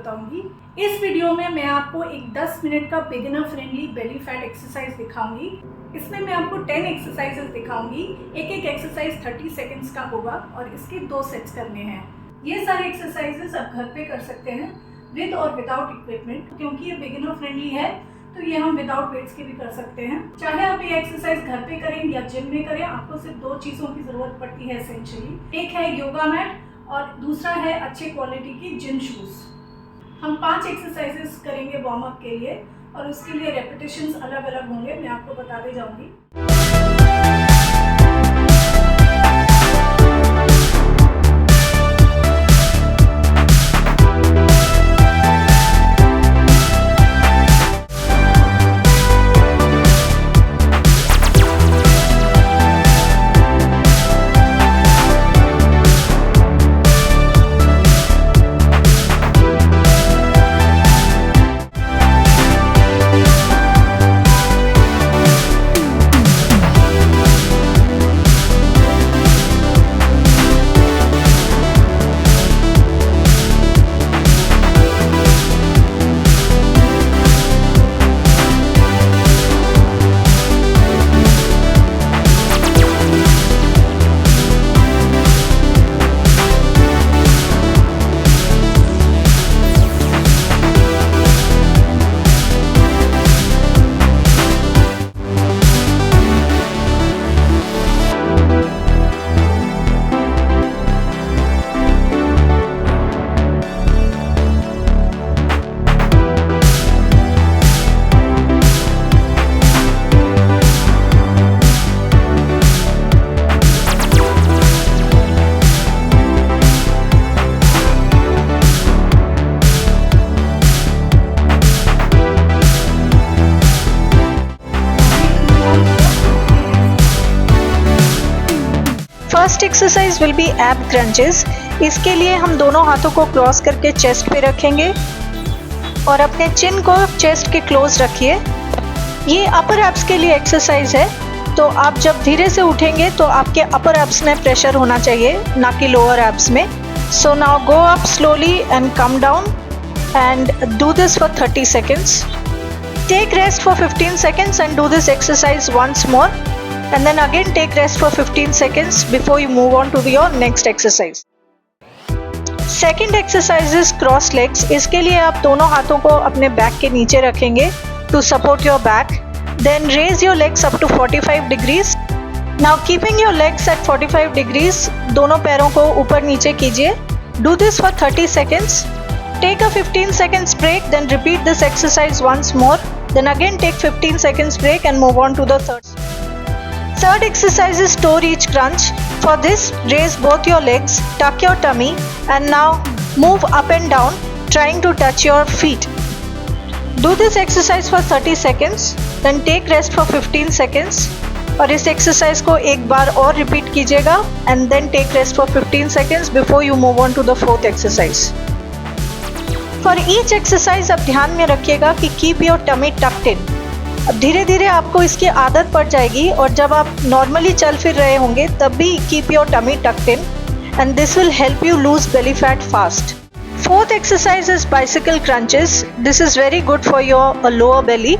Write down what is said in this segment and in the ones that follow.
बताऊंगी। इस वीडियो में मैं आपको एक 10 मिनट का beginner friendly belly fat exercise दिखाऊंगी। इसमें मैं आपको 10 एक्सरसाइजेस दिखाऊंगी। एक एक एक्सरसाइज 30 सेकेंड्स का होगा और इसके 2 सेट्स करने हैं। ये सारे एक्सरसाइजेस आप घर पे कर सकते हैं विद और विदाउट इक्विपमेंट, क्योंकि ये बिगिनर फ्रेंडली है तो ये हम विदाउट वेट्स के भी कर सकते हैं। चाहे आप ये एक्सरसाइज घर पे करें या जिम में करें, आपको सिर्फ 2 चीज़ों की ज़रूरत पड़ती है एसेंशियली। एक है योगा मैट और दूसरा है अच्छे क्वालिटी की जिम शूज़। हम 5 एक्सरसाइजेस करेंगे वार्म अप के लिए और उसके लिए रेपिटेशंस अलग अलग होंगे, मैं आपको बताते जाऊंगी। फर्स्ट एक्सरसाइज विल बी एब क्रंचेस। इसके लिए हम दोनों हाथों को क्रॉस करके चेस्ट पे रखेंगे और अपने चिन को चेस्ट के क्लोज रखिए। ये अपर एब्स के लिए एक्सरसाइज है, तो आप जब धीरे से उठेंगे तो आपके अपर एब्स में प्रेशर होना चाहिए, ना कि लोअर एब्स में। So now go up slowly and come down and do this for 30 seconds. Take rest for 15 seconds and do this exercise once more. And then again take rest for 15 seconds before you move on to your next exercise. Second exercise is cross legs. इसके लिए आप दोनों हाथों को अपने back के नीचे रखेंगे to support your back. Then raise your legs up to 45 degrees. Now keeping your legs at 45 degrees, दोनों पैरों को ऊपर नीचे कीजिए. Do this for 30 seconds. Take a 15 seconds break, then repeat this exercise once more. Then again take 15 seconds break and move on to the third. Third exercise is toe reach crunch. For this, raise both your legs, tuck your tummy and now move up and down, trying to touch your feet. Do this exercise for 30 seconds, then take rest for 15 seconds. और इस exercise को एक बार और repeat कीजिएगा and then take rest for 15 seconds before you move on to the fourth exercise. For each exercise आप ध्यान में रखिएगा कि keep your tummy tucked in. अब धीरे धीरे आपको इसकी आदत पड़ जाएगी और जब आप नॉर्मली चल फिर रहे होंगे तब भी keep your tummy tucked in and this will help you lose belly fat fast. Fourth exercise is bicycle crunches. This is very good for your lower belly.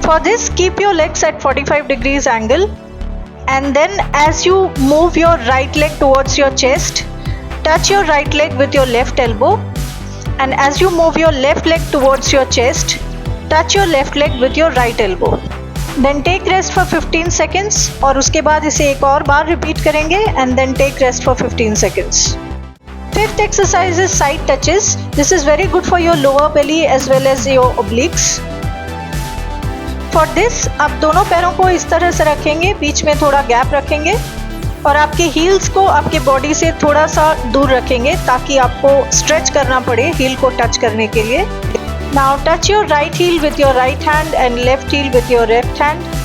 For this, keep your legs at 45 degrees angle and then as you move your right leg towards your chest, touch your right leg with your left elbow and as you move your left leg towards your chest, touch your left leg with your right elbow. Then take rest for 15 seconds और उसके बाद इसे एक और बार repeat करेंगे and then take rest for 15 seconds. Fifth exercise is side touches. This is very good for your lower belly as well as your obliques. For this, आप दोनों पैरों को इस तरह से रखेंगे, बीच में थोड़ा गैप रखेंगे और आपके हील्स को आपके बॉडी से थोड़ा सा दूर रखेंगे ताकि आपको स्ट्रेच करना पड़े हील को टच करने के लिए. Now touch your right heel with your right hand and left heel with your left hand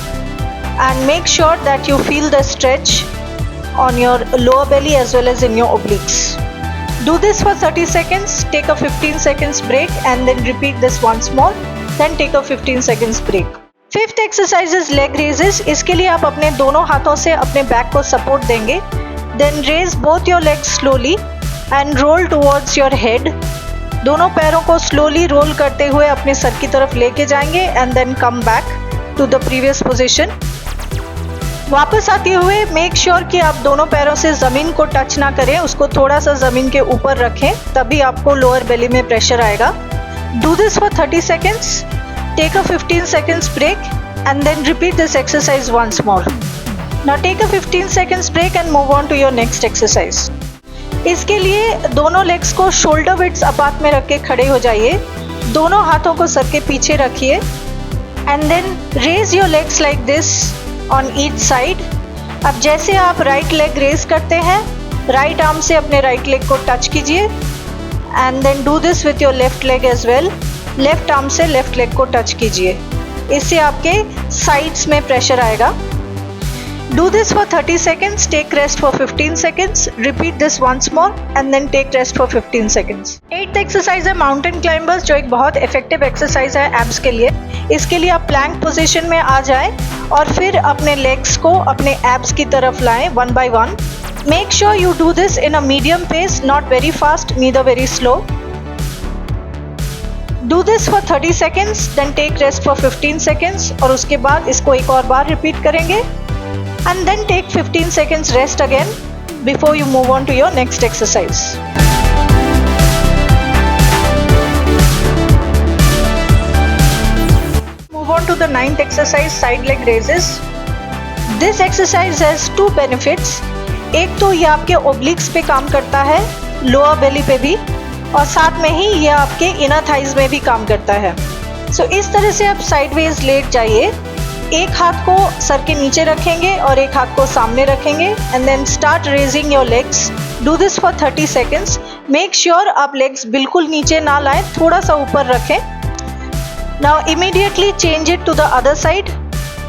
and make sure that you feel the stretch on your lower belly as well as in your obliques. Do this for 30 seconds, take a 15 seconds break and then repeat this once more, then take a 15 seconds break. Fifth exercise is leg raises. इसके लिए आप अपने दोनों हाथों से अपने back को support देंगे. Then raise both your legs slowly and roll towards your head. दोनों पैरों को स्लोली रोल करते हुए अपने सर की तरफ लेके जाएंगे and then come back to the previous position. वापस आते हुए मेक श्योर कि आप दोनों पैरों से ज़मीन को टच ना करें, उसको थोड़ा सा ज़मीन के ऊपर रखें, तभी आपको लोअर बेली में प्रेशर आएगा। Do this for 30 seconds, take a 15 seconds break and then repeat this exercise once more. Now take a 15 seconds break and move on to your next exercise. इसके लिए दोनों लेग्स को शोल्डर विड्थ अपार्ट में रख के खड़े हो जाइए, दोनों हाथों को सर के पीछे रखिए and then raise your legs like this on each side. अब जैसे आप राइट लेग रेज करते हैं, राइट आर्म से अपने राइट लेग को टच कीजिए and then do this with your left leg as well. Left arm से लेफ्ट लेग को टच कीजिए, इससे आपके साइड्स में प्रेशर आएगा। Do this for 30 seconds, take rest for 15 seconds, repeat this once more and then take rest for 15 seconds। 8th exercise है mountain climbers, जो एक बहुत इफेक्टिव एक्सरसाइज है एब्स के लिए। इसके लिए आप प्लैंक पोजीशन में आ जाएं और फिर अपने लेग्स को अपने एब्स की तरफ लाएं one by one. Make sure you do this in a medium pace, not very fast neither very slow. Do this for 30 seconds, then take rest for 15 seconds और उसके बाद इसको एक और बार रिपीट करेंगे and then take 15 seconds rest again before you move on to your next exercise. Move on to the 9th exercise, side leg raises. This exercise has two benefits. एक तो ये आपके obliques पे काम करता है, lower belly पे भी, और साथ में ही ये आपके inner thighs में भी काम करता है। So इस तरह से आप sideways लेट जाइए, एक हाथ को सर के नीचे रखेंगे और एक हाथ को सामने रखेंगे and then start raising your legs. Do this for 30 seconds. Make sure आप legs बिल्कुल नीचे ना लाएं, थोड़ा सा ऊपर रखें। Now immediately change it to the other side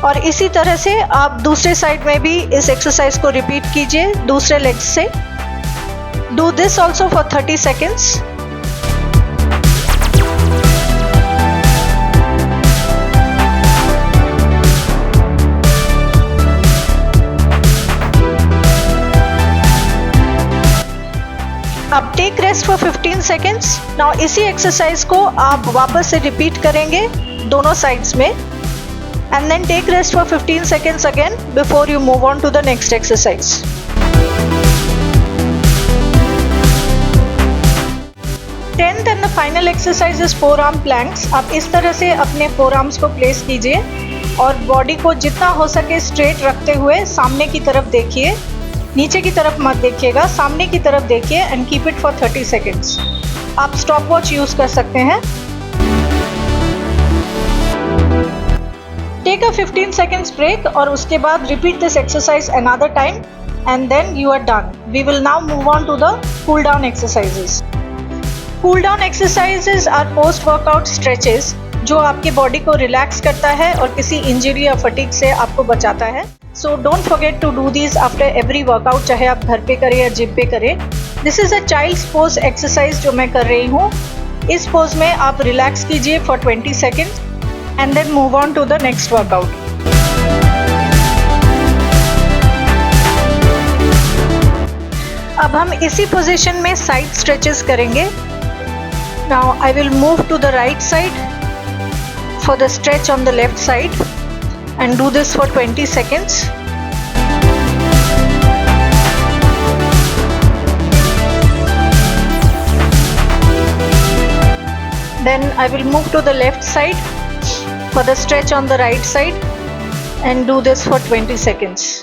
और इसी तरह से आप दूसरे साइड में भी इस एक्सरसाइज को रिपीट कीजिए दूसरे लेग से। Do this also for 30 seconds. अब take rest for 15 seconds. Now इसी एक्सरसाइज को आप वापस से रिपीट करेंगे दोनों साइड्स में and then take rest for 15 seconds again before you move on to the next exercise. 10th and the final exercise is forearm planks. आप इस तरह से अपने फोरआर्म्स को प्लेस कीजिए और बॉडी को जितना हो सके स्ट्रेट रखते हुए सामने की तरफ देखिए, नीचे की तरफ मत देखिएगा, सामने की तरफ देखिए and keep it for 30 seconds. आप स्टॉप वॉच यूज कर सकते हैं। टेक अ 15 seconds ब्रेक और उसके बाद repeat this exercise another time and then you are done. We will now move on to the cool down exercises. Cool down exercises are post workout stretches जो आपके body को relax करता है और किसी इंजरी या फटीग से आपको बचाता है। So don't forget to do these after every workout, चाहे आप घर पे करें या जिम पे करें। This is a child's pose exercise जो मैं कर रही हूँ। इस पोज में आप रिलैक्स कीजिए for 20 seconds and then move on to the next workout. अब हम इसी पोजीशन में साइड स्ट्रेचेस करेंगे। Now I will move to the right side for the stretch on the left side. And do this for 20 seconds. Then I will move to the left side for the stretch on the right side and do this for 20 seconds.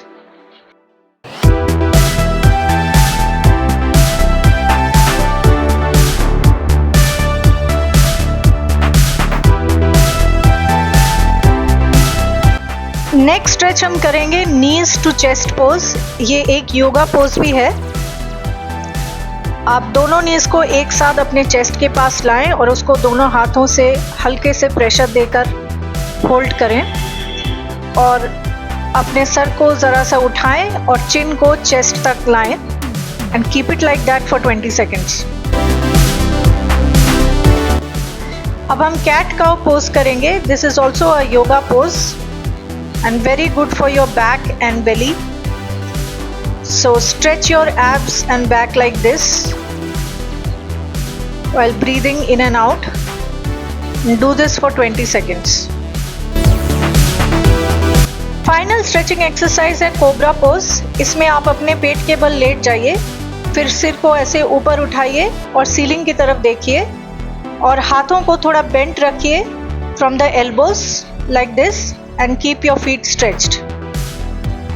Next stretch हम करेंगे नीज to chest pose. ये एक yoga pose भी है। आप दोनों नीज को एक साथ अपने चेस्ट के पास लाएं और उसको दोनों हाथों से हल्के से प्रेशर देकर होल्ड करें और अपने सर को ज़रा सा उठाएं और चिन को चेस्ट तक लाएं and keep it like that for 20 seconds. अब हम कैट काउ पोज करेंगे। This is also a yoga pose and very good for your back and belly. So stretch your abs and back like this. while breathing in and out. Do this for 20 seconds. Final stretching exercise है cobra pose. इसमें आप अपने पेट के बल late जाइए, फिर सिर को ऐसे ऊपर उठाइए और सीलिंग की तरफ देखिए और हाथों को थोड़ा बेंट रखिए from the elbows like this and keep your feet stretched.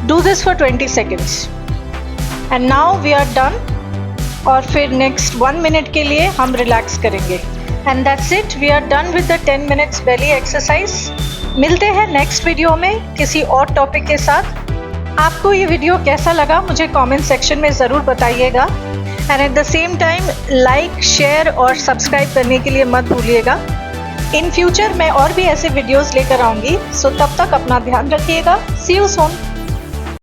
Do this for 20 seconds and now we are done. और फिर नेक्स्ट 1 मिनट के लिए हम रिलैक्स करेंगे and that's it. We are done with the 10 minutes belly exercise. मिलते हैं next video में किसी और टॉपिक के साथ। आपको ये वीडियो कैसा लगा मुझे कमेंट सेक्शन में ज़रूर बताइएगा and at the same time like, share और सब्सक्राइब करने के लिए मत भूलिएगा। इन फ्यूचर मैं और भी ऐसे वीडियोस लेकर आऊँगी, सो तब तक अपना ध्यान रखिएगा। सी यू सून।